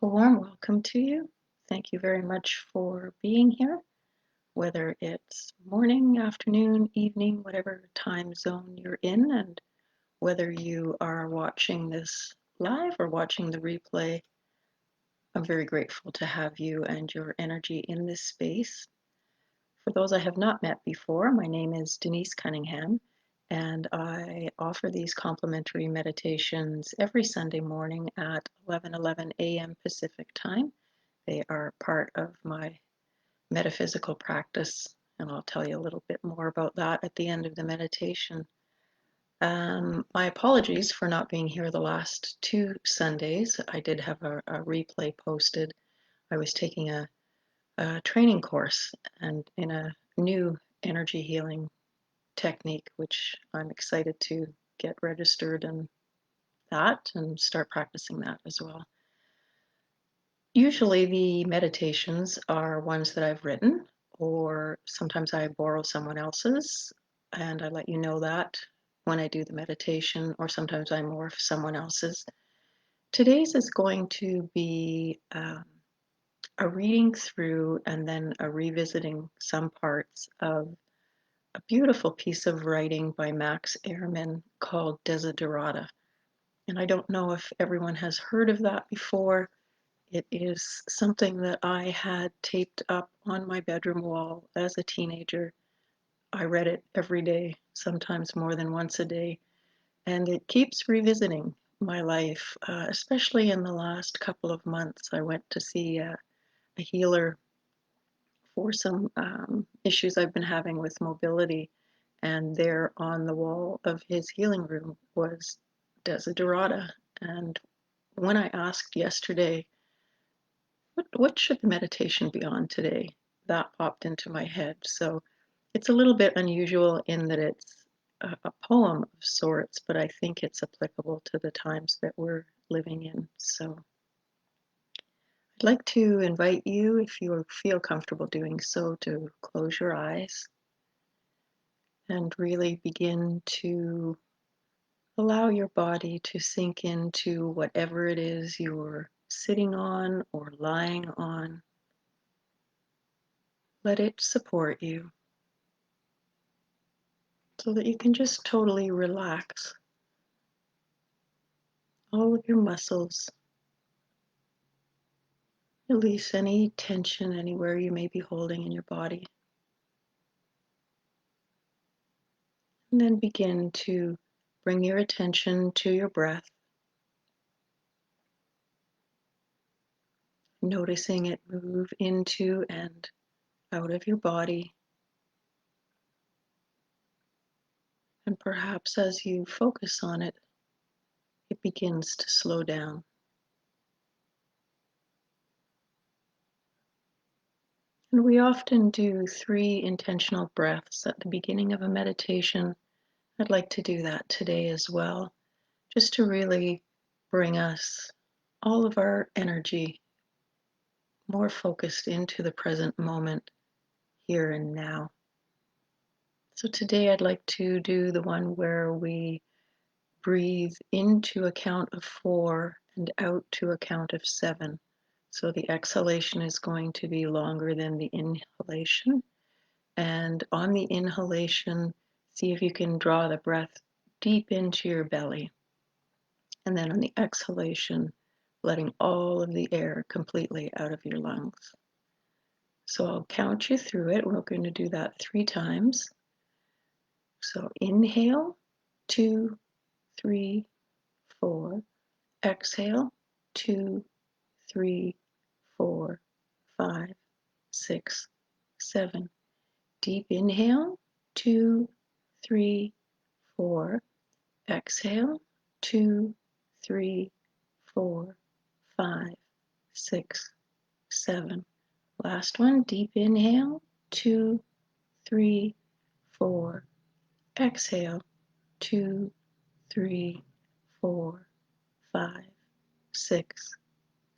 A warm welcome to you. Thank you very much for being here, whether it's morning, afternoon, evening, whatever time zone you're in, and whether you are watching this live or watching the replay. I'm very grateful to have you and your energy in this space. For those I have not met before, my name is Denise Cunningham, and I offer these complimentary meditations every Sunday morning at 11:11 a.m. Pacific time. They are part of my metaphysical practice, and I'll tell you a little bit more about that at the end of the meditation. My apologies for not being here the last two Sundays. I did have a replay posted. I was taking a training course and in a new energy healing technique, which I'm excited to get registered in that and start practicing that as well. Usually the meditations are ones that I've written, or sometimes I borrow someone else's, and I let you know that when I do the meditation, or sometimes I morph someone else's. Today's is going to be a reading through and then a revisiting some parts of a beautiful piece of writing by Max Ehrmann called Desiderata. And I don't know if everyone has heard of that before. It is something that I had taped up on my bedroom wall as a teenager. I read it every day, sometimes more than once a day, and it keeps revisiting my life, especially in the last couple of months. I went to see a healer for some issues I've been having with mobility, and there on the wall of his healing room was Desiderata. And when I asked yesterday, what should the meditation be on today? That popped into my head. So it's a little bit unusual in that it's a poem of sorts, but I think it's applicable to the times that we're living in. So I'd like to invite you, if you feel comfortable doing so, to close your eyes and really begin to allow your body to sink into whatever it is you're sitting on or lying on. Let it support you so that you can just totally relax all of your muscles, release any tension anywhere you may be holding in your body, and then begin to bring your attention to your breath, noticing it move into and out of your body. And perhaps as you focus on it, it begins to slow down. And we often do 3 intentional breaths at the beginning of a meditation. I'd like to do that today as well, just to really bring us all of our energy more focused into the present moment, here and now. So today I'd like to do the one where we breathe into a count of 4 and out to a count of 7. So the exhalation is going to be longer than the inhalation. And on the inhalation, see if you can draw the breath deep into your belly. And then on the exhalation, letting all of the air completely out of your lungs. So I'll count you through it. We're going to do that 3 times. So inhale, 2, 3, 4. Exhale, 2, 3, 4, 5, 6, 7. Deep inhale, 2, 3, 4. Exhale, 2, 3, 4, 5, 6, 7. Last one, deep inhale, 2, 3, 4. Exhale, 2, 3, 4, 5, 6,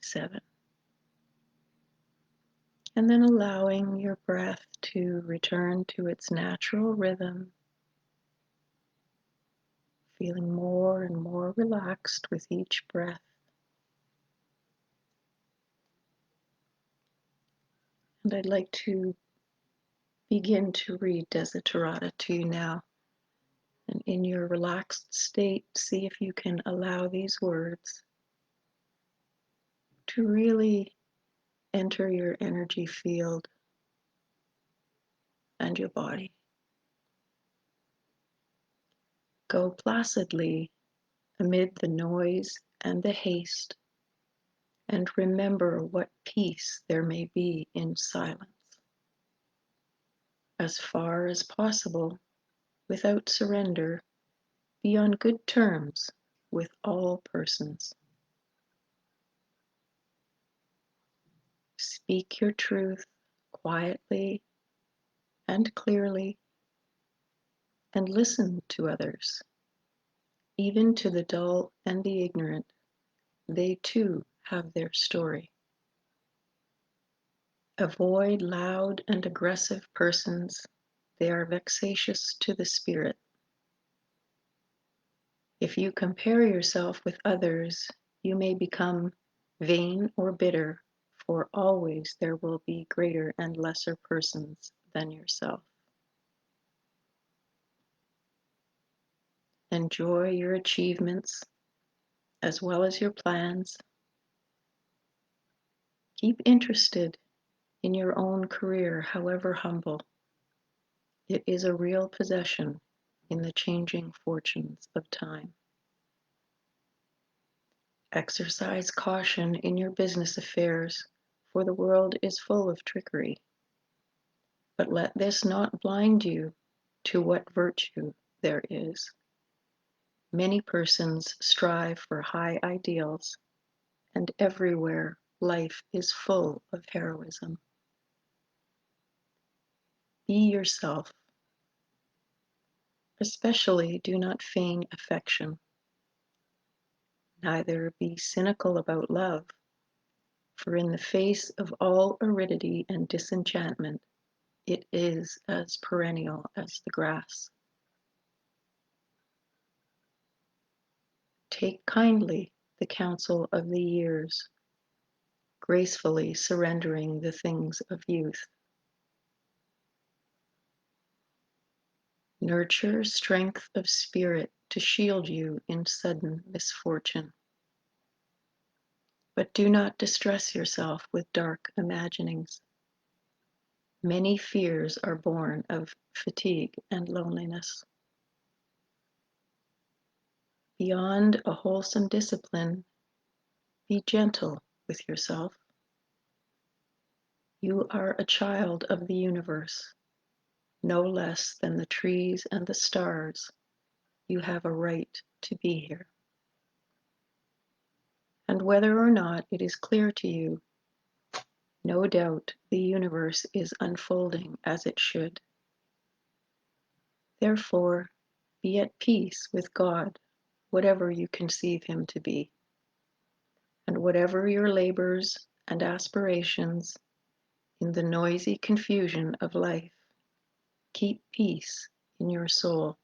7. And then allowing your breath to return to its natural rhythm, feeling more and more relaxed with each breath. And I'd like to begin to read Desiderata to you now. And in your relaxed state, see if you can allow these words to really enter your energy field and your body. Go placidly amid the noise and the haste, and remember what peace there may be in silence. As far as possible, without surrender, be on good terms with all persons. Speak your truth quietly and clearly, and listen to others, even to the dull and the ignorant. They too have their story. Avoid loud and aggressive persons. They are vexatious to the spirit. If you compare yourself with others, you may become vain or bitter, for always there will be greater and lesser persons than yourself. Enjoy your achievements as well as your plans. Keep interested in your own career, however humble. It is a real possession in the changing fortunes of time. Exercise caution in your business affairs, for the world is full of trickery. But let this not blind you to what virtue there is. Many persons strive for high ideals, and everywhere life is full of heroism. Be yourself. Especially do not feign affection. Neither be cynical about love, for in the face of all aridity and disenchantment, it is as perennial as the grass. Take kindly the counsel of the years, gracefully surrendering the things of youth. Nurture strength of spirit to shield you in sudden misfortune. But do not distress yourself with dark imaginings. Many fears are born of fatigue and loneliness. Beyond a wholesome discipline, be gentle with yourself. You are a child of the universe, no less than the trees and the stars. You have a right to be here. And whether or not it is clear to you, no doubt the universe is unfolding as it should. Therefore, be at peace with God, whatever you conceive him to be. And whatever your labors and aspirations in the noisy confusion of life, keep peace in your soul.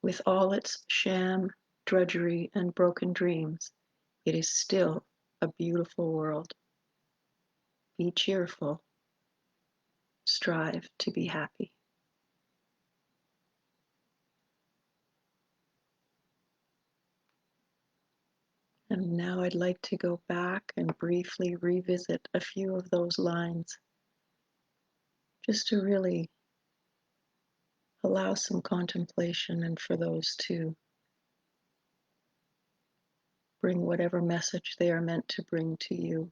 With all its sham, drudgery, and broken dreams, it is still a beautiful world. Be cheerful. Strive to be happy. And now I'd like to go back and briefly revisit a few of those lines, just to really allow some contemplation and for those to bring whatever message they are meant to bring to you.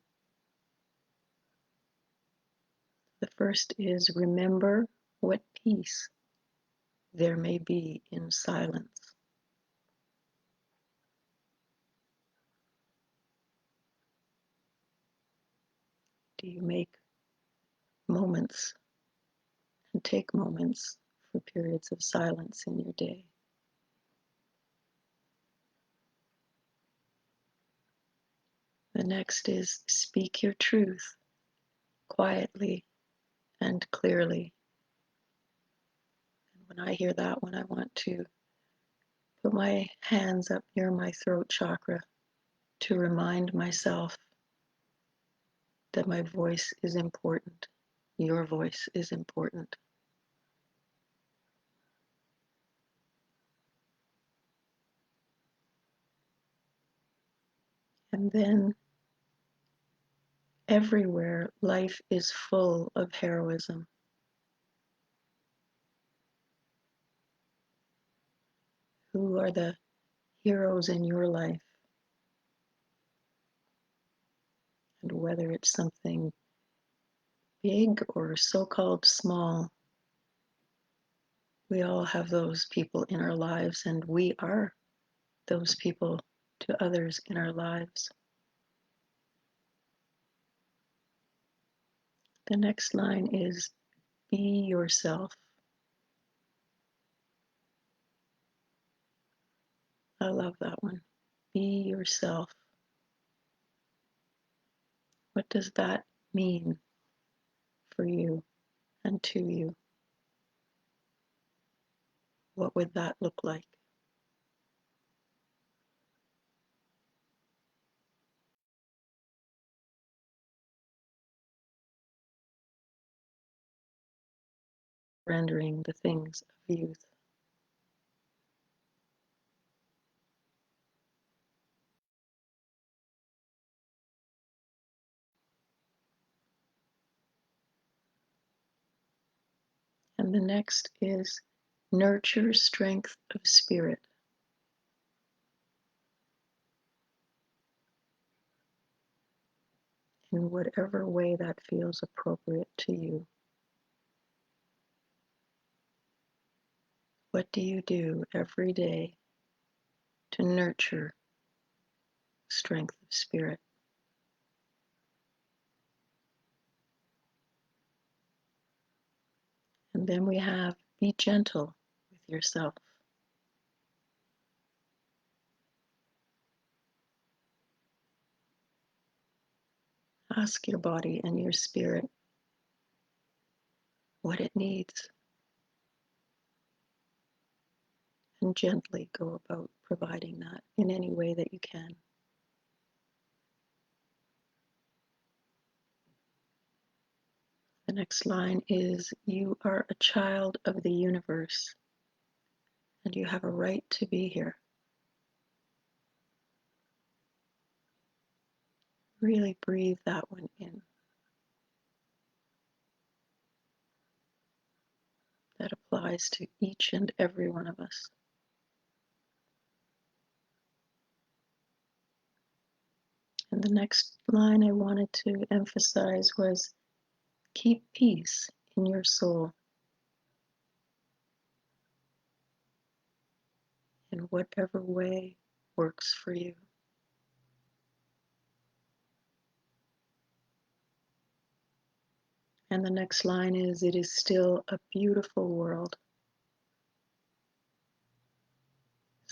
The first is, remember what peace there may be in silence. Do you make moments and take moments for periods of silence in your day? The next is, speak your truth quietly and clearly. And when I hear that one, I want to put my hands up near my throat chakra to remind myself that my voice is important. Your voice is important. And then everywhere, life is full of heroism. Who are the heroes in your life? And whether it's something big or so-called small, we all have those people in our lives, and we are those people to others in our lives. The next line is be yourself. I love that one. Be yourself. What does that mean for you and to you? What would that look like? Rendering the things of youth. And the next is nurture strength of spirit. In whatever way that feels appropriate to you. What do you do every day to nurture strength of spirit? And then we have be gentle with yourself. Ask your body and your spirit what it needs and gently go about providing that in any way that you can. The next line is you are a child of the universe and you have a right to be here. Really breathe that one in. That applies to each and every one of us. And the next line I wanted to emphasize was keep peace in your soul in whatever way works for you. And the next line is it is still a beautiful world.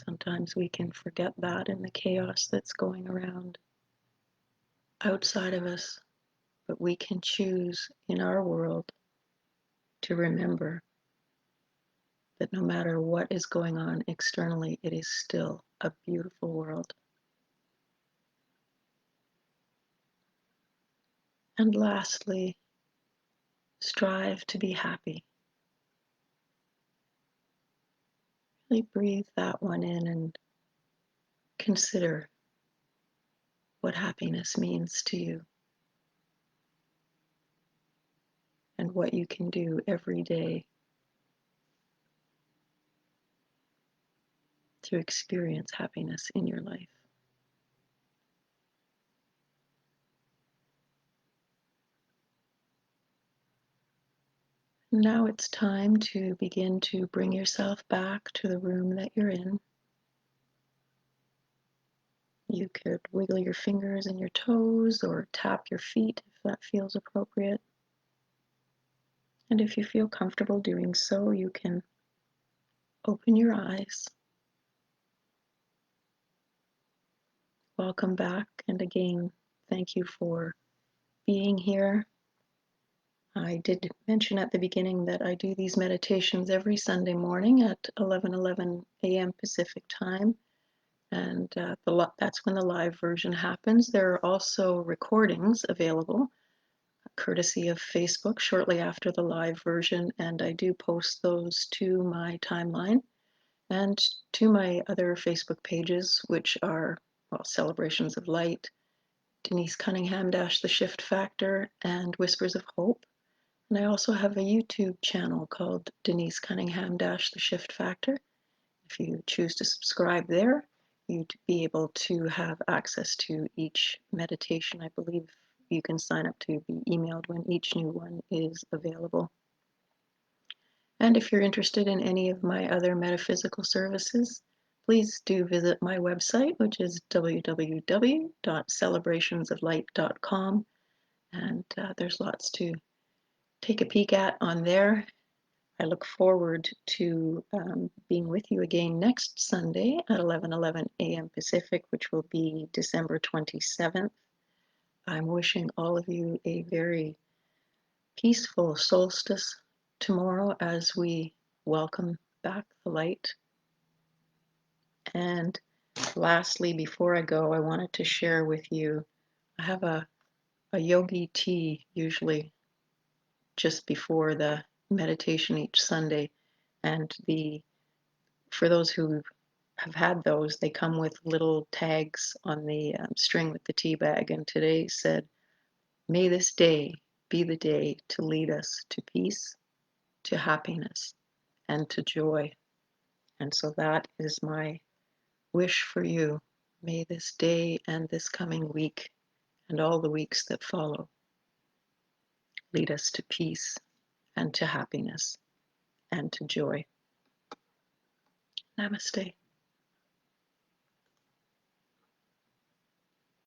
Sometimes we can forget that in the chaos that's going around outside of us, but we can choose in our world to remember that no matter what is going on externally, it is still a beautiful world. And lastly, strive to be happy. Really breathe that one in and consider what happiness means to you and what you can do every day to experience happiness in your life. Now it's time to begin to bring yourself back to the room that you're in. You could wiggle your fingers and your toes or tap your feet if that feels appropriate. And if you feel comfortable doing so, you can open your eyes. Welcome back, and again, thank you for being here. I did mention at the beginning that I do these meditations every Sunday morning at 11:11 a.m. Pacific time, and that's when the live version happens. There are also recordings available courtesy of Facebook shortly after the live version, and I do post those to my timeline and to my other Facebook pages, which are, well, Celebrations of Light, Denise Cunningham The Shift Factor, and Whispers of Hope. And I also have a YouTube channel called Denise Cunningham The Shift Factor. If you choose to subscribe there, you'd be able to have access to each meditation. I believe you can sign up to be emailed when each new one is available. And if you're interested in any of my other metaphysical services, please do visit my website, which is www.celebrationsoflight.com. And there's lots to take a peek at on there. I look forward to being with you again next Sunday at 11:11 a.m. Pacific, which will be December 27th. I'm wishing all of you a very peaceful solstice tomorrow as we welcome back the light. And lastly, before I go, I wanted to share with you, I have a yogi tea usually just before the meditation each Sunday, and for those who have had those, they come with little tags on the string with the tea bag, and today said, "May this day be the day to lead us to peace, to happiness, and to joy." And so that is my wish for you. May this day and this coming week and all the weeks that follow lead us to peace and to happiness and to joy. Namaste.